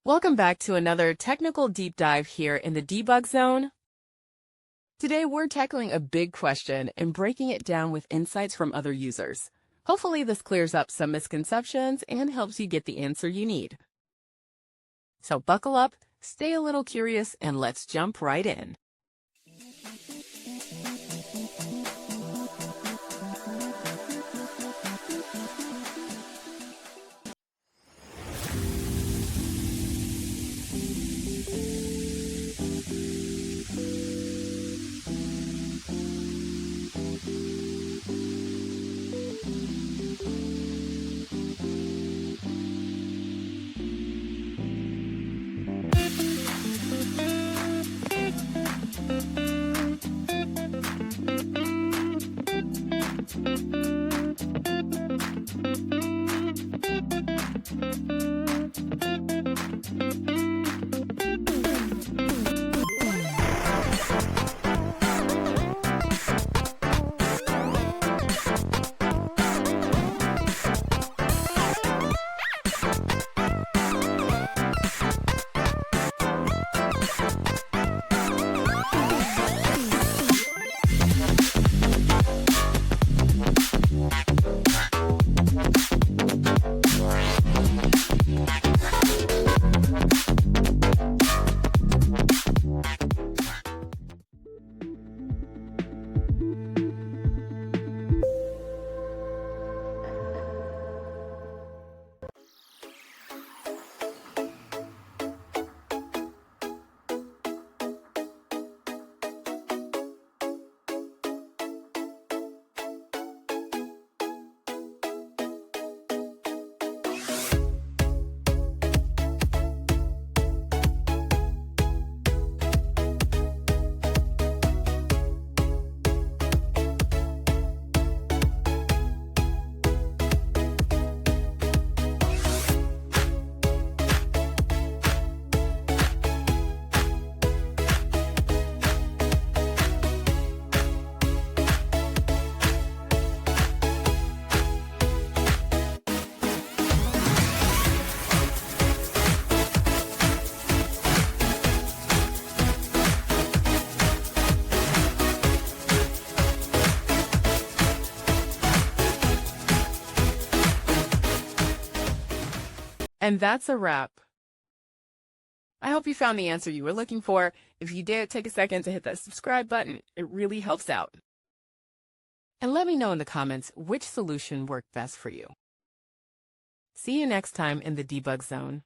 Welcome back to another technical deep dive here in the debug zone. Today we're tackling a big question and breaking it down with insights from other users. Hopefully this clears up some misconceptions and helps you get the answer you need. So buckle up, stay a little curious, and let's jump right in. And that's a wrap. I hope you found the answer you were looking for. If you did, take a second to hit that subscribe button. It really helps out. And let me know in the comments which solution worked best for you. See you next time in the debug zone.